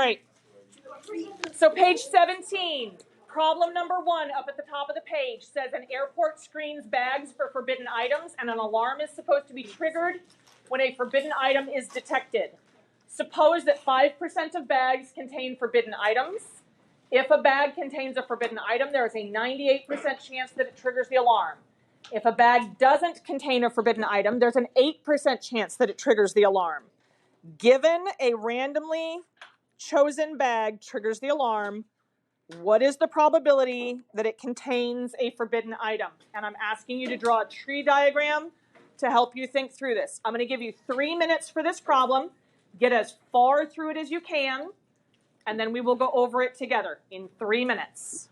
All right. So page 17, problem number 1 up at the top of the page says an airport screens bags for forbidden items and an alarm is supposed to be triggered when a forbidden item is detected. Suppose that 5% of bags contain forbidden items. If a bag contains a forbidden item, there is a 98% chance that it triggers the alarm. If a bag doesn't contain a forbidden item, there's an 8% chance that it triggers the alarm. Given a randomly chosen bag triggers the alarm, what is the probability that it contains a forbidden item? And I'm asking you to draw a tree diagram to help you think through this. I'm going to give you 3 minutes for this problem. Get as far through it as you can, and then we will go over it together in 3 minutes.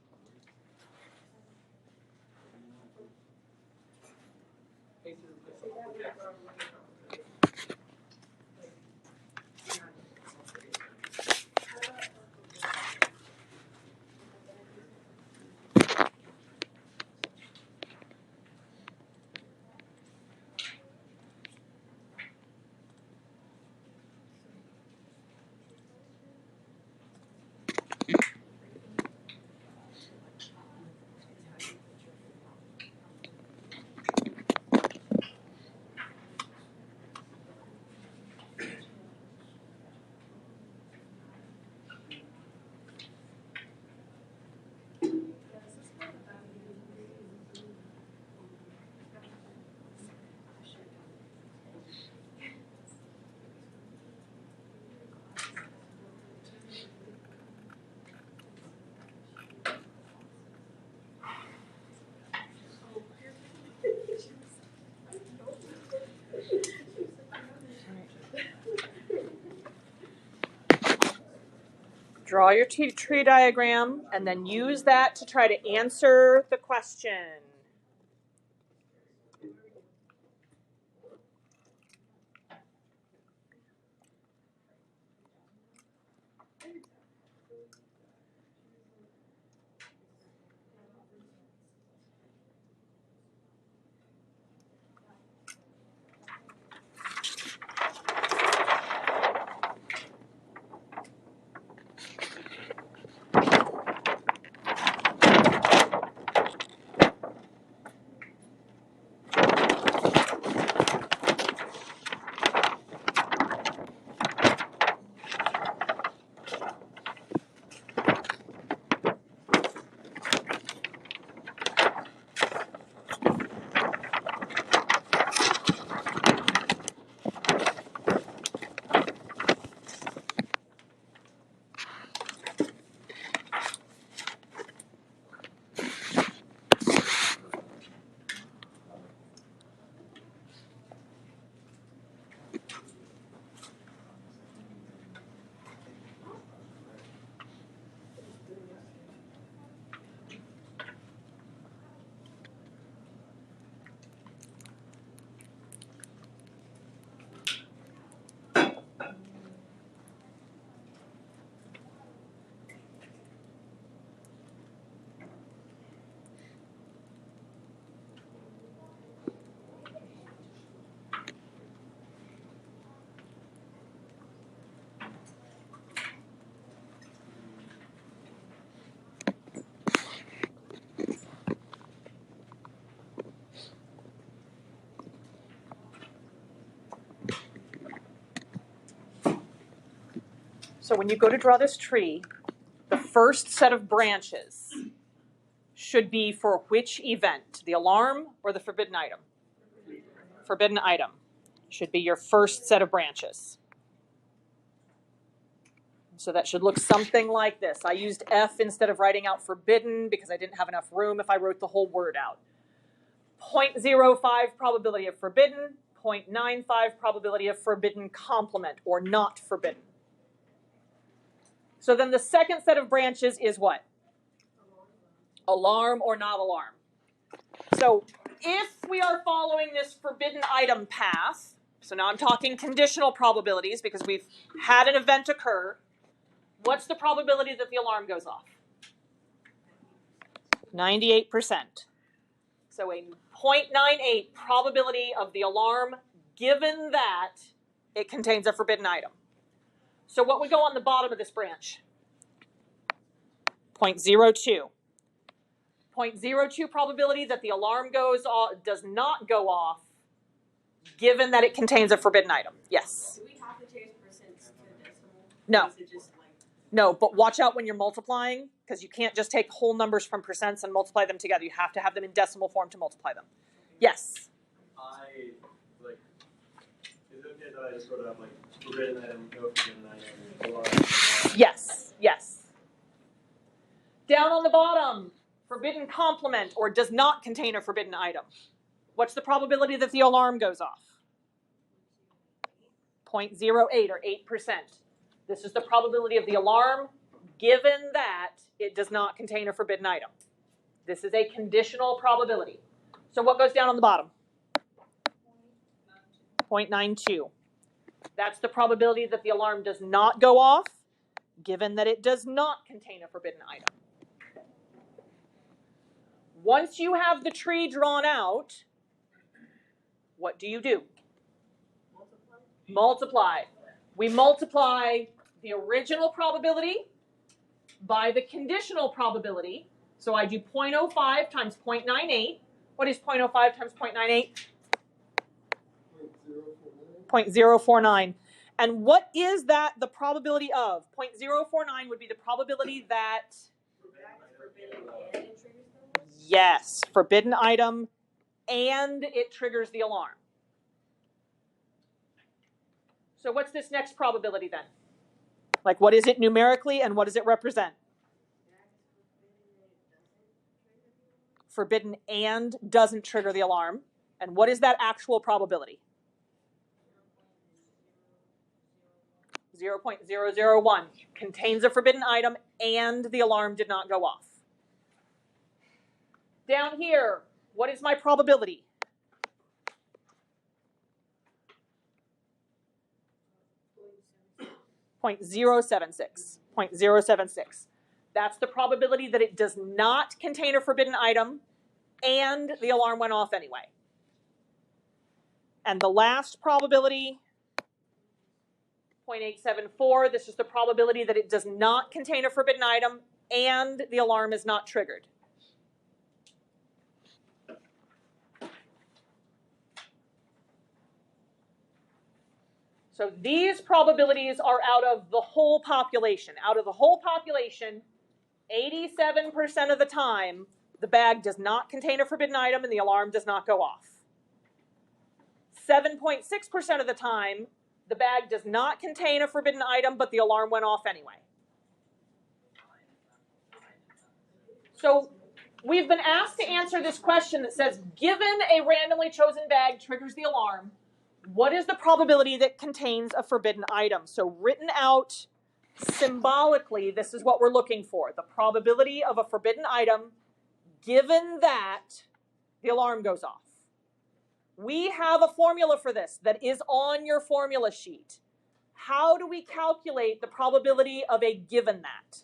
Draw your tree diagram and then use that to try to answer the question. So when you go to draw this tree, the first set of branches should be for which event? The alarm or the forbidden item? Forbidden item should be your first set of branches. So that should look something like this. I used F instead of writing out forbidden because I didn't have enough room if I wrote the whole word out. 0.05 probability of forbidden, 0.95 probability of forbidden complement or not forbidden. So then the second set of branches is what? Alarm or not alarm. So if we are following this forbidden item path, so now I'm talking conditional probabilities because we've had an event occur, what's the probability that the alarm goes off? 98%. So a 0.98 probability of the alarm given that it contains a forbidden item. So what would go on the bottom of this branch? 0.02. 0.02 probability that the alarm does not go off, given that it contains a forbidden item. Yes? Do we have to change percents to decimal? No. Or is it just like... No, but watch out when you're multiplying, because you can't just take whole numbers from percents and multiply them together. You have to have them in decimal form to multiply them. Yes? Is it okay that I just wrote up forbidden item, no forbidden item, alarm? Yes, yes. Down on the bottom, forbidden complement or does not contain a forbidden item. What's the probability that the alarm goes off? 0.08 or 8%. This is the probability of the alarm given that it does not contain a forbidden item. This is a conditional probability. So what goes down on the bottom? 0.92. That's the probability that the alarm does not go off, given that it does not contain a forbidden item. Once you have the tree drawn out, what do? Multiply. We multiply the original probability by the conditional probability. So I do 0.05 times 0.98. What is 0.05 times 0.98? 0.049. And what is that the probability of? 0.049 would be the probability that... Yes, forbidden item, and it triggers the alarm. So what's this next probability then? Like, what is it numerically and what does it represent? Forbidden and doesn't trigger the alarm. And what is that actual probability? 0.001. Contains a forbidden item and the alarm did not go off. Down here, what is my probability? .076. 0.076. That's the probability that it does not contain a forbidden item and the alarm went off anyway. And the last probability, 0.874. This is the probability that it does not contain a forbidden item and the alarm is not triggered. So these probabilities are out of the whole population. Out of the whole population, 87% of the time, the bag does not contain a forbidden item and the alarm does not go off. 7.6% of the time, the bag does not contain a forbidden item, but the alarm went off anyway. So we've been asked to answer this question that says, given a randomly chosen bag triggers the alarm, what is the probability that contains a forbidden item? So written out symbolically, this is what we're looking for. The probability of a forbidden item given that the alarm goes off. We have a formula for this that is on your formula sheet. How do we calculate the probability of a given that?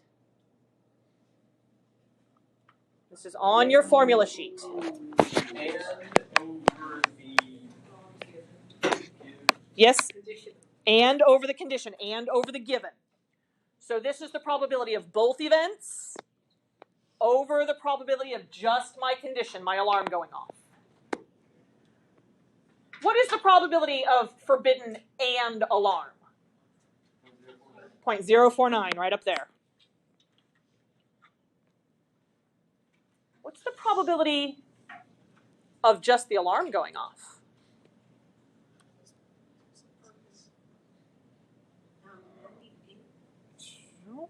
This is on your formula sheet. Yes, and over the condition, and over the given. So this is the probability of both events over the probability of just my condition, my alarm going off. What is the probability of forbidden and alarm? 0.049, right up there. What's the probability of just the alarm going off? No.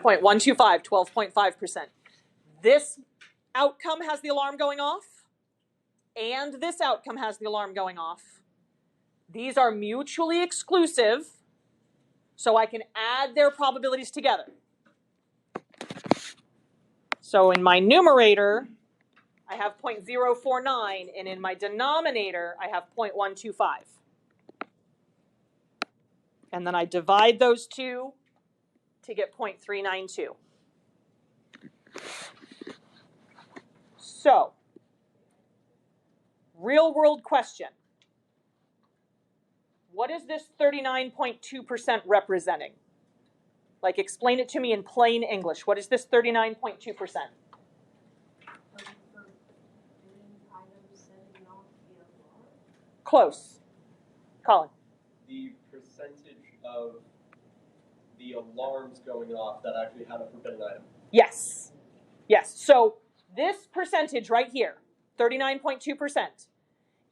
0.125, 12.5%. This outcome has the alarm going off, and this outcome has the alarm going off. These are mutually exclusive, so I can add their probabilities together. So in my numerator, I have 0.049, and in my denominator, I have 0.125. And then I divide those two to get 0.392. So, Real world question. What is this 39.2% representing? Like, explain it to me in plain English. What is this 39.2%? Close. Colin. The percentage of the alarms going off that actually had a forbidden item. Yes. Yes. So this percentage right here, 39.2%,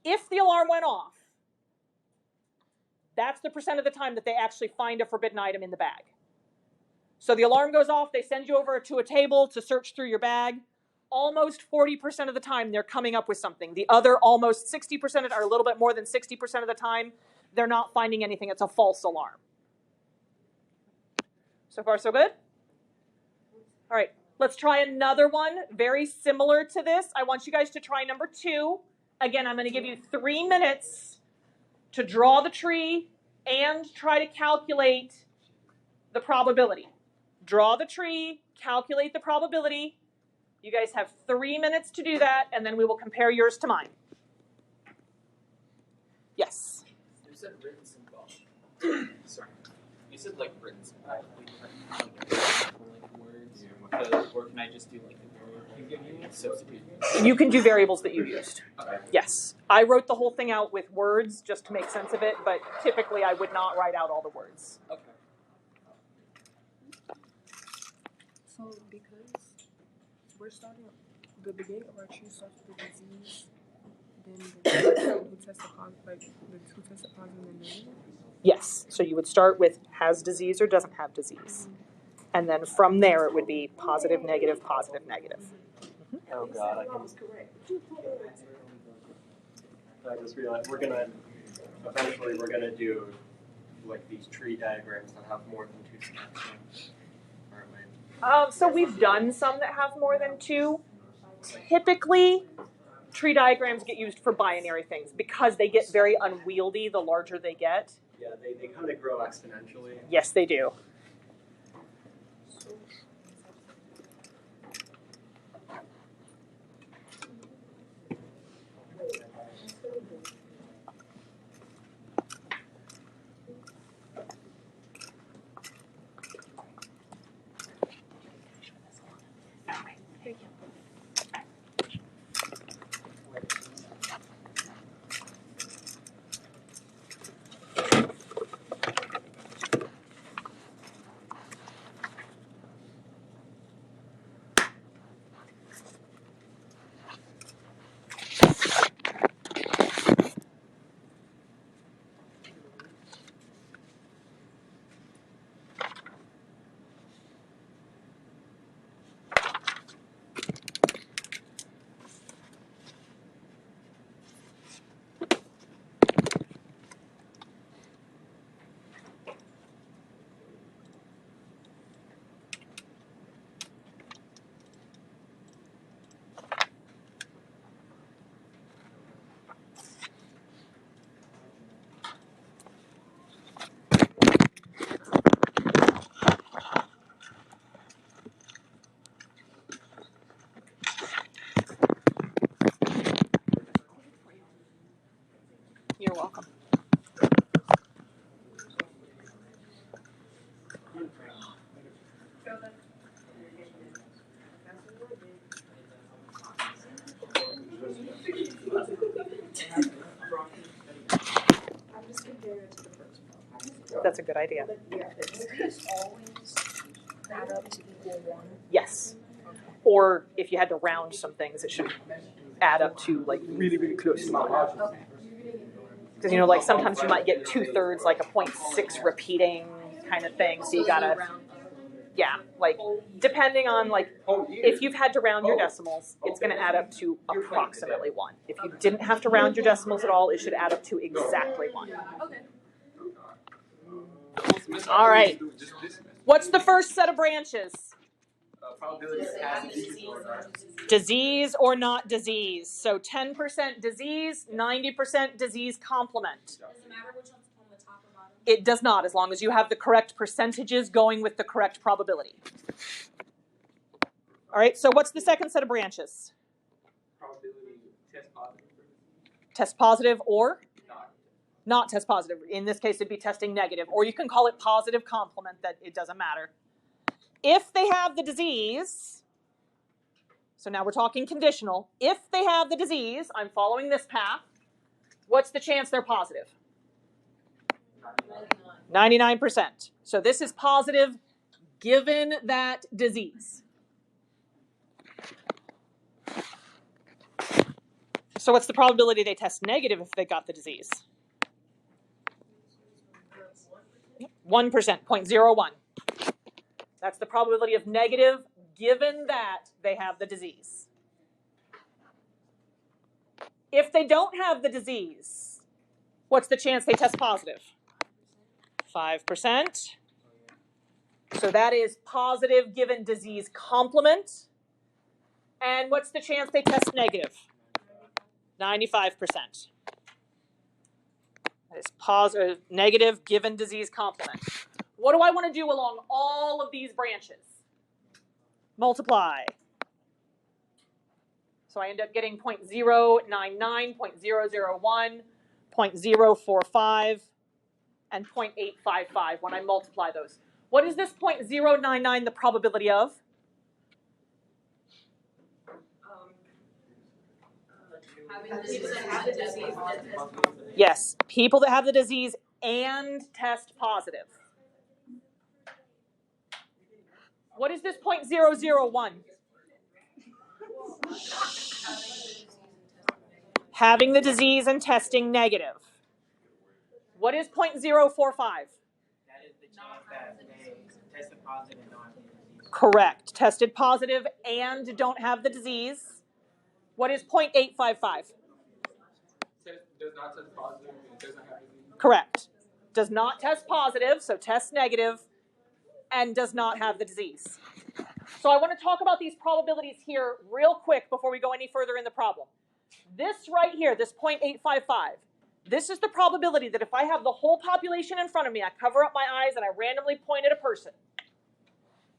if the alarm went off, that's the percent of the time that they actually find a forbidden item in the bag. So the alarm goes off, they send you over to a table to search through your bag. Almost 40% of the time, they're coming up with something. The other almost 60%, or a little bit more than 60% of the time, they're not finding anything. It's a false alarm. So far, so good? All right, let's try another one very similar to this. I want you guys to try number 2. Again, I'm going to give you 3 minutes to draw the tree and try to calculate the probability. Draw the tree, calculate the probability. You guys have 3 minutes to do that, and then we will compare yours to mine. Yes? You said written symbol. Sorry. You said like written symbol. Like words. Or can I just do like the variable you give me? Substitute. You can do variables that you used. Okay. Yes. I wrote the whole thing out with words just to make sense of it, but typically I would not write out all the words. Okay. So because we're starting the beginning of our tree starts with the disease, then the person who tested positive, like the who tested positive and negative. Yes. So you would start with has disease or doesn't have disease. And then from there it would be positive, negative, positive, negative. Oh God, I just realized we're gonna do like these tree diagrams that have more than 2 steps, aren't we? So we've done some that have more than 2. Typically, tree diagrams get used for binary things because they get very unwieldy the larger they get. Yeah, they kind of grow exponentially. Yes, they do. You're welcome. That's a good idea. Yes. Or if you had to round some things, it should add up to like really, really close to 1. Because, you know, like sometimes you might get 2/3, like a 0.6 repeating kind of thing. So you gotta, yeah, like depending on like, if you've had to round your decimals, it's gonna add up to approximately 1. If you didn't have to round your decimals at all, it should add up to exactly 1. Okay. All right. What's the first set of branches? Disease or not disease. So 10% disease, 90% disease complement. Does it matter which one's on the top or bottom? It does not, as long as you have the correct percentages going with the correct probability. All right, so what's the second set of branches? Probability test positive. Test positive or not test positive. In this case, it'd be testing negative, or you can call it positive complement, that it doesn't matter. If they have the disease, so now we're talking conditional, if they have the disease, I'm following this path, what's the chance they're positive? 99%. So this is positive given that disease. So what's the probability they test negative if they got the disease? 1%, 0.01. That's the probability of negative given that they have the disease. If they don't have the disease, what's the chance they test positive? 5%. So that is positive given disease complement. And what's the chance they test negative? 95%. That is positive, negative given disease complement. What do I want to do along all of these branches? Multiply. So I end up getting 0.099, 0.001, 0.045, and 0.855 when I multiply those. What is this 0.099 the probability of? Yes, people that have the disease and test positive. What is this 0.001? Having the disease and testing negative. What is 0.045? That is the chance that they tested positive and don't have the disease. Correct. Tested positive and don't have the disease. What is 0.855? Does not test positive and doesn't have disease. Correct. Does not test positive, so test negative, and does not have the disease. So I want to talk about these probabilities here real quick before we go any further in the problem. This right here, this 0.855, this is the probability that if I have the whole population in front of me, I cover up my eyes and I randomly point at a person,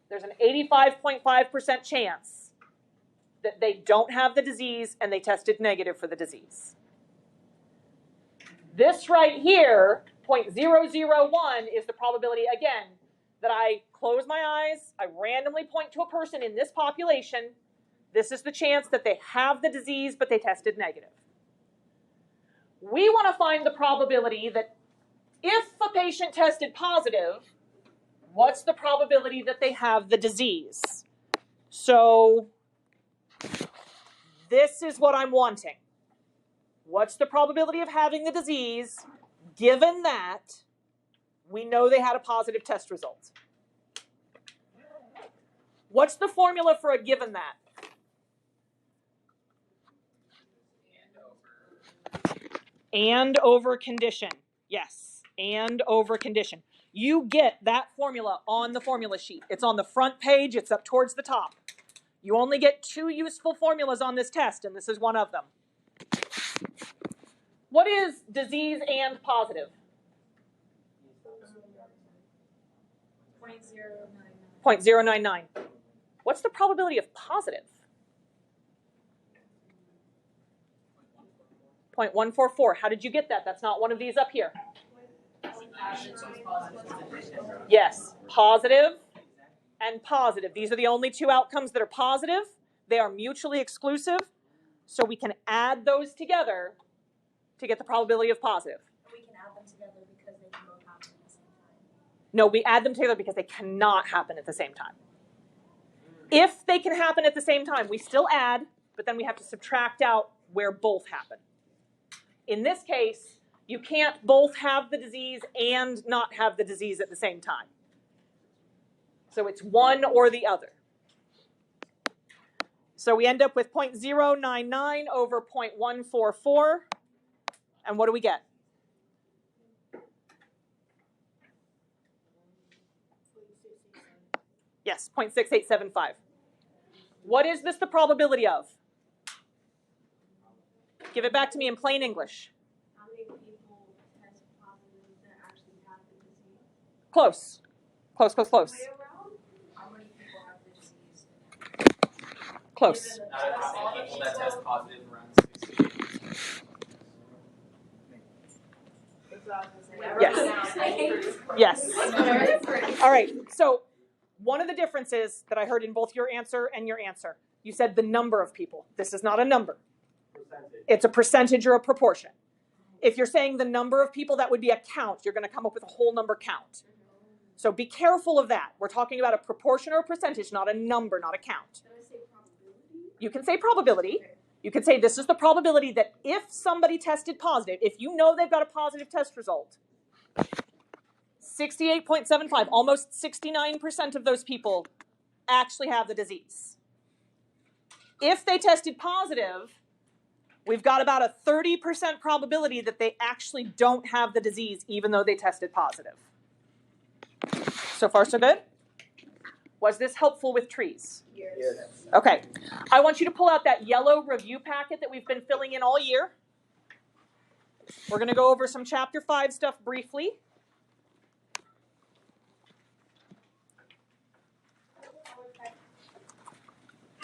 there's an 85.5% chance that they don't have the disease and they tested negative for the disease. This right here, 0.001, is the probability, again, that I close my eyes, I randomly point to a person in this population. This is the chance that they have the disease, but they tested negative. We want to find the probability that if a patient tested positive, what's the probability that they have the disease? So this is what I'm wanting. What's the probability of having the disease given that we know they had a positive test result? What's the formula for a given that? And over condition. Yes, and over condition. You get that formula on the formula sheet. It's on the front page. It's up towards the top. You only get 2 useful formulas on this test, and this is one of them. What is disease and positive? 0.099. What's the probability of positive? 0.144. How did you get that? That's not one of these up here. Yes, positive and positive. These are the only 2 outcomes that are positive. They are mutually exclusive, so we can add those together to get the probability of positive. And we can add them together because they can both happen at the same time. No, we add them together because they cannot happen at the same time. If they can happen at the same time, we still add, but then we have to subtract out where both happen. In this case, you can't both have the disease and not have the disease at the same time. So it's one or the other. So we end up with 0.099 over 0.144. And what do we get? Yes, 0.6875. What is this the probability of? Give it back to me in plain English. How many people test positive that actually have the disease? Close. Close, close, close. Way around? How many people have the disease? Close. Out of how many people that test positive, around 60. Yes. All right, so one of the differences that I heard in both your answer and your answer, you said the number of people. This is not a number. It's a percentage or a proportion. If you're saying the number of people, that would be a count. You're going to come up with a whole number count. So be careful of that. We're talking about a proportion or a percentage, not a number, not a count. Can I say probability? You can say probability. You could say this is the probability that if somebody tested positive, if you know they've got a positive test result, 68.75, almost 69% of those people actually have the disease. If they tested positive, we've got about a 30% probability that they actually don't have the disease even though they tested positive. So far, so good? Was this helpful with trees? Yes. Okay. I want you to pull out that yellow review packet that we've been filling in all year. We're going to go over some Chapter 5 stuff briefly.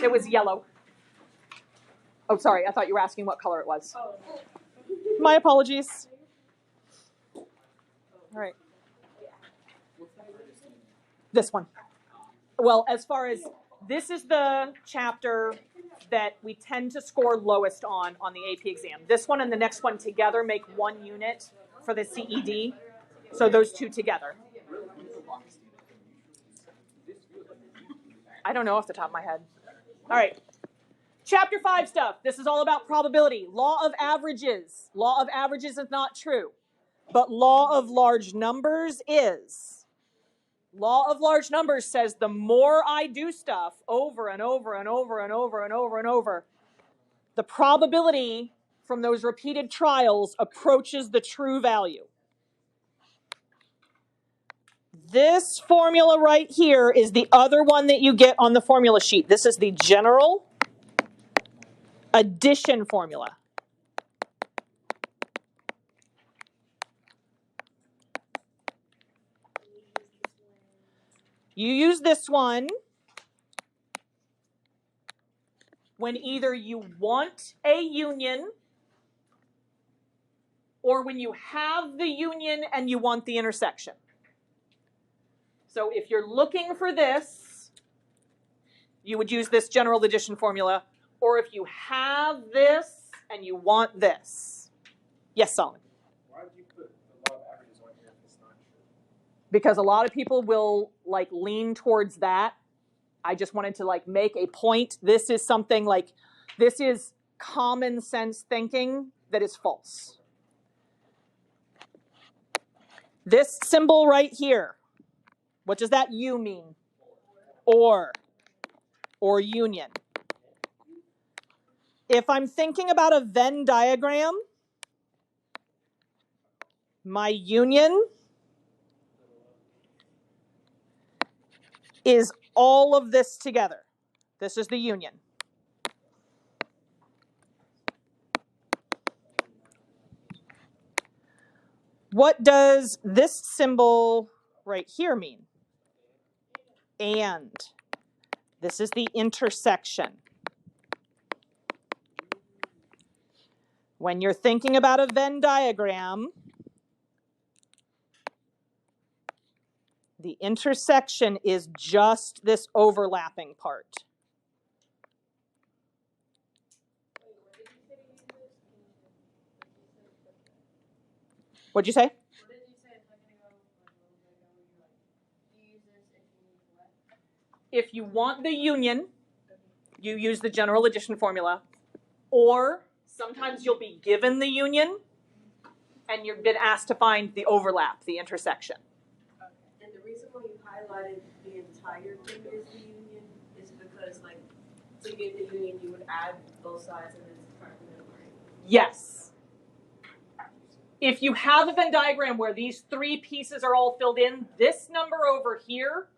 It was yellow. Oh, sorry. I thought you were asking what color it was. My apologies. All right. This one. Well, as far as this is the chapter that we tend to score lowest on the AP exam. This one and the next one together make 1 unit for the CED. So those two together. I don't know off the top of my head. All right. Chapter 5 stuff. This is all about probability. Law of averages. Law of averages is not true. But law of large numbers is. Law of large numbers says the more I do stuff over and over and over and over and over and over, the probability from those repeated trials approaches the true value. This formula right here is the other one that you get on the formula sheet. This is the general addition formula. You use this one when either you want a union or when you have the union and you want the intersection. So if you're looking for this, you would use this general addition formula, or if you have this and you want this. Yes, Solomon? Why would you put the law of averages on here if it's not true? Because a lot of people will lean towards that. I just wanted to make a point. This is something this is common sense thinking that is false. This symbol right here, what does that U mean? Or union. If I'm thinking about a Venn diagram, my union is all of this together. This is the union. What does this symbol right here mean? And. This is the intersection. When you're thinking about a Venn diagram, the intersection is just this overlapping part. What'd you say? What did you say a second ago? Do you use this if you need what? If you want the union, you use the general addition formula, or sometimes you'll be given the union and you've been asked to find the overlap, the intersection. And the reason why you highlighted the entire thing as the union is because, to get the union, you would add both sides and then subtract the middle, right? Yes. If you have a Venn diagram where these 3 pieces are all filled in, this number over here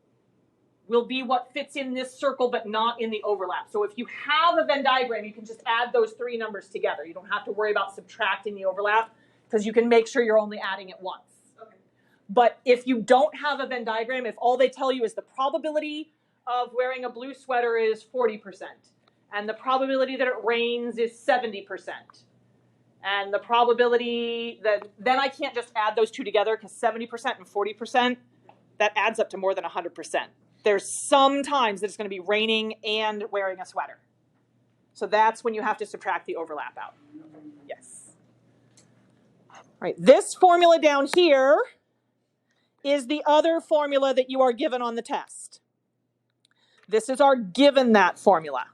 will be what fits in this circle but not in the overlap. So if you have a Venn diagram, you can just add those 3 numbers together. You don't have to worry about subtracting the overlap because you can make sure you're only adding it once. Okay. But if you don't have a Venn diagram, if all they tell you is the probability of wearing a blue sweater is 40% and the probability that it rains is 70%, And the probability that, then I can't just add those two together because 70% and 40%, that adds up to more than 100%. There's some times that it's going to be raining and wearing a sweater. So that's when you have to subtract the overlap out. Yes. All right, this formula down here is the other formula that you are given on the test. This is our given that formula.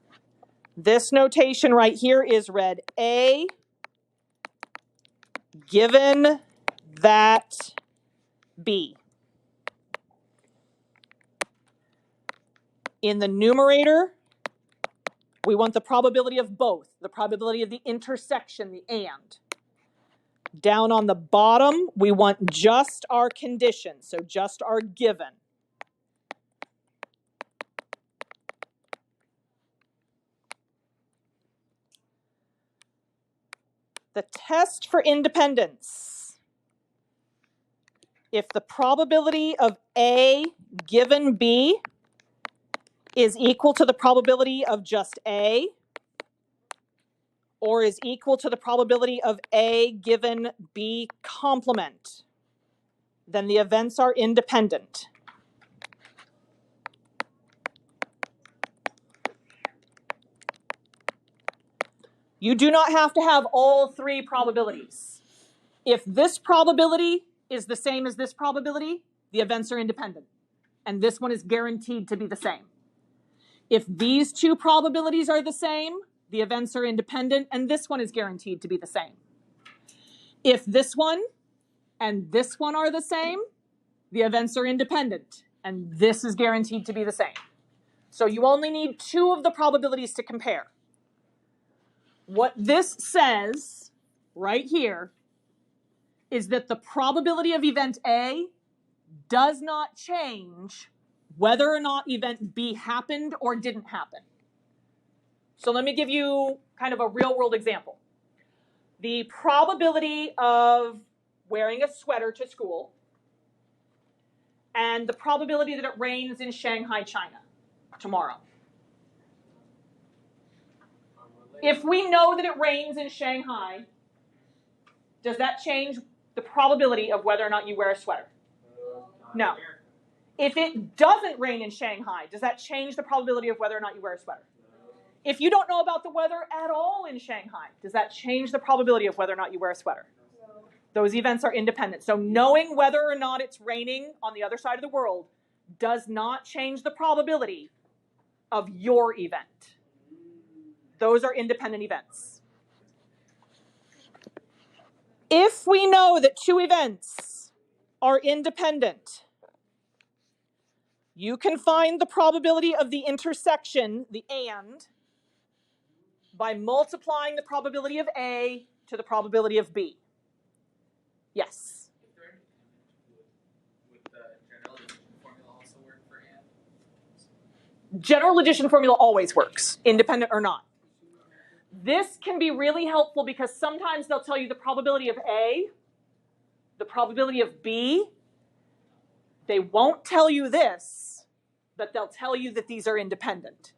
This notation right here is read A given that B. In the numerator, we want the probability of both, the probability of the intersection, the and. Down on the bottom, we want just our condition, so just our given. The test for independence. If the probability of A given B is equal to the probability of just A, or is equal to the probability of A given B complement, then the events are independent. You do not have to have all three probabilities. If this probability is the same as this probability, the events are independent. And this one is guaranteed to be the same. If these two probabilities are the same, the events are independent, and this one is guaranteed to be the same. If this one and this one are the same, the events are independent, and this is guaranteed to be the same. So you only need two of the probabilities to compare. What this says right here is that the probability of event A does not change whether or not event B happened or didn't happen. So let me give you kind of a real world example. The probability of wearing a sweater to school and the probability that it rains in Shanghai, China tomorrow. If we know that it rains in Shanghai, does that change the probability of whether or not you wear a sweater? No. If it doesn't rain in Shanghai, does that change the probability of whether or not you wear a sweater? If you don't know about the weather at all in Shanghai, does that change the probability of whether or not you wear a sweater? Those events are independent. So knowing whether or not it's raining on the other side of the world does not change the probability of your event. Those are independent events. If we know that two events are independent, you can find the probability of the intersection, the and, by multiplying the probability of A to the probability of B. Yes? Would the general addition formula also work for and? General addition formula always works, independent or not. This can be really helpful because sometimes they'll tell you the probability of A, the probability of B. They won't tell you this, but they'll tell you that these are independent.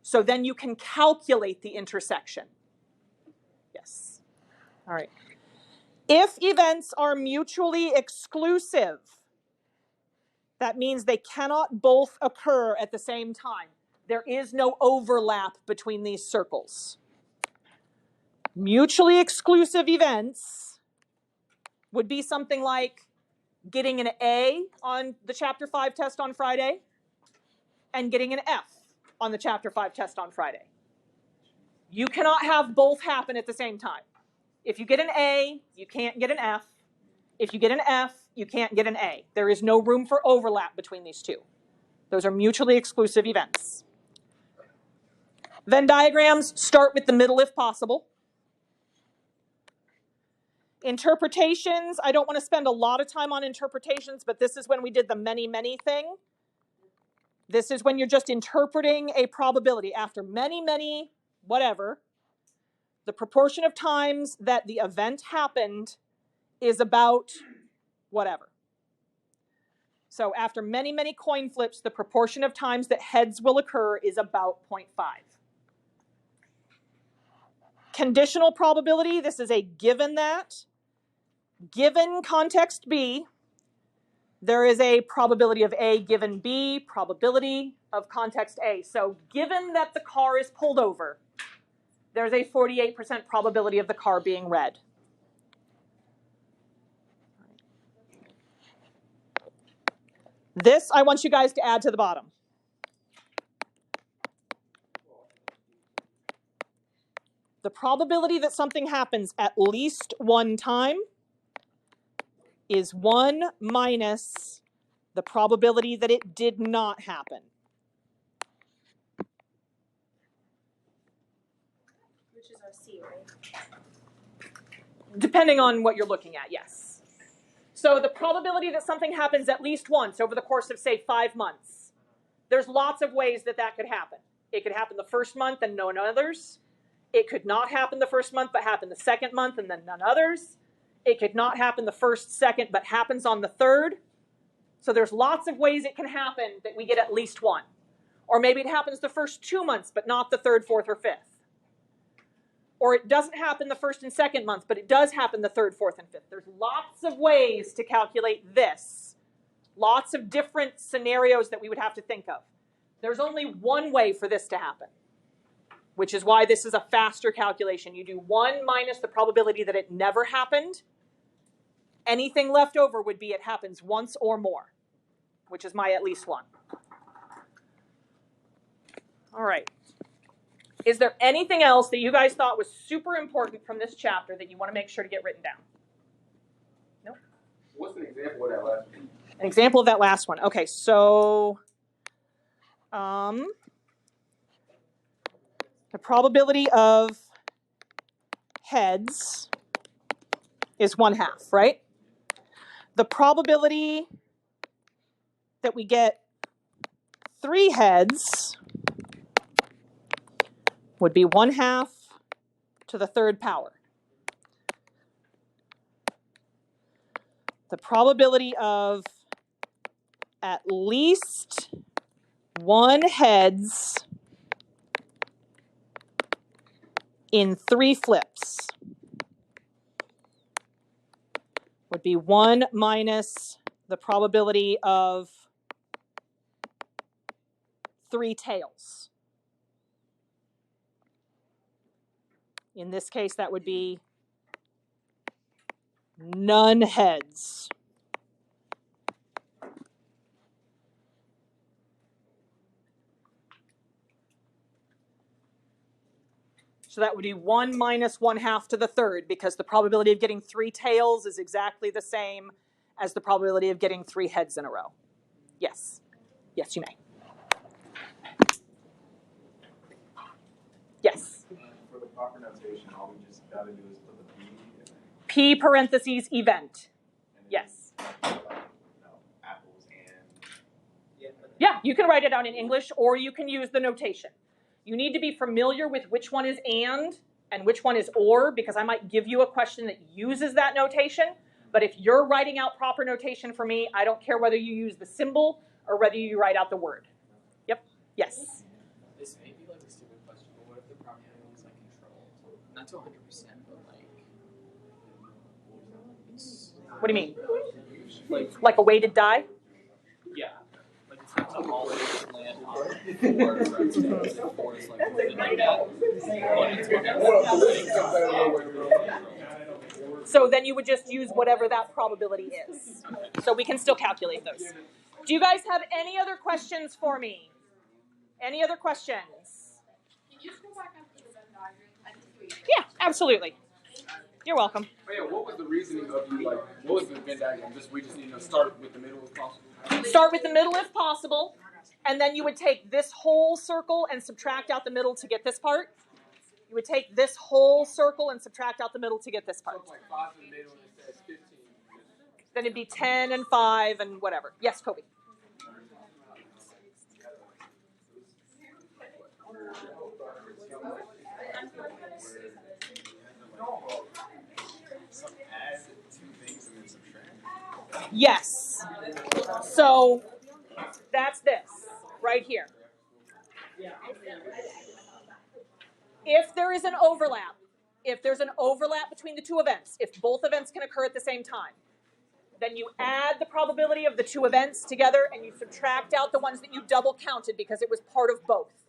So then you can calculate the intersection. Yes. All right. If events are mutually exclusive, that means they cannot both occur at the same time. There is no overlap between these circles. Mutually exclusive events would be something like getting an A on the Chapter 5 test on Friday and getting an F on the Chapter 5 test on Friday. You cannot have both happen at the same time. If you get an A, you can't get an F. If you get an F, you can't get an A. There is no room for overlap between these two. Those are mutually exclusive events. Venn diagrams start with the middle if possible. Interpretations, I don't want to spend a lot of time on interpretations, but this is when we did the many, many thing. This is when you're just interpreting a probability. After many, many, whatever, the proportion of times that the event happened is about whatever. So after many, many coin flips, the proportion of times that heads will occur is about 0.5. Conditional probability, this is a given that. Given context B, there is a probability of A given B, probability of context A. So given that the car is pulled over, there's a 48% probability of the car being red. This I want you guys to add to the bottom. The probability that something happens at least one time is 1 minus the probability that it did not happen. Which is our C, right? Depending on what you're looking at, yes. So the probability that something happens at least once over the course of, say, 5 months, there's lots of ways that that could happen. It could happen the first month and none others. It could not happen the first month, but happen the second month and then none others. It could not happen the first, second, but happens on the third. So there's lots of ways it can happen that we get at least one. Or maybe it happens the first 2 months, but not the third, fourth, or fifth. Or it doesn't happen the first and second month, but it does happen the third, fourth, and fifth. There's lots of ways to calculate this. Lots of different scenarios that we would have to think of. There's only one way for this to happen, which is why this is a faster calculation. You do 1 minus the probability that it never happened. Anything left over would be it happens once or more, which is my at least one. All right. Is there anything else that you guys thought was super important from this chapter that you want to make sure to get written down? No? What's an example of that last one? An example of that last one. Okay, so the probability of heads is 1/2, right? The probability that we get 3 heads would be 1/2 to the 3rd power. The probability of at least 1 heads in 3 flips would be 1 minus the probability of 3 tails. In this case, that would be none heads. So that would be 1 minus 1/2 to the 3rd, because the probability of getting 3 tails is exactly the same as the probability of getting 3 heads in a row. Yes. Yes, you may. Yes. For the proper notation, all we just gotta do is put the P in there. P parentheses event. Yes. Apples and. Yeah, you can write it out in English, or you can use the notation. You need to be familiar with which one is and which one is or, because I might give you a question that uses that notation. But if you're writing out proper notation for me, I don't care whether you use the symbol or whether you write out the word. Yep. Yes. This may be like a stupid question, but what if the probability is like controlled? Not to 100%, but like. What do you mean? Like a weighted die? Yeah. Like it's not to always land on 4, for instance. 4 is like the negative. 1 is So then you would just use whatever that probability is. So we can still calculate those. Do you guys have any other questions for me? Any other questions? Can you just go back up to the Venn diagram? Yeah, absolutely. You're welcome. Oh yeah, what was the reasoning of you, like, what was the Venn diagram? We just need to start with the middle if possible. Start with the middle if possible, and then you would take this whole circle and subtract out the middle to get this part. You would take this whole circle and subtract out the middle to get this part. So like 5 in the middle and it says 15. Then it'd be 10 and 5 and whatever. Yes, Kobe. Yes. So that's this right here. If there is an overlap if there's an overlap between the two events, if both events can occur at the same time, then you add the probability of the two events together and you subtract out the ones that you double counted because it was part of both.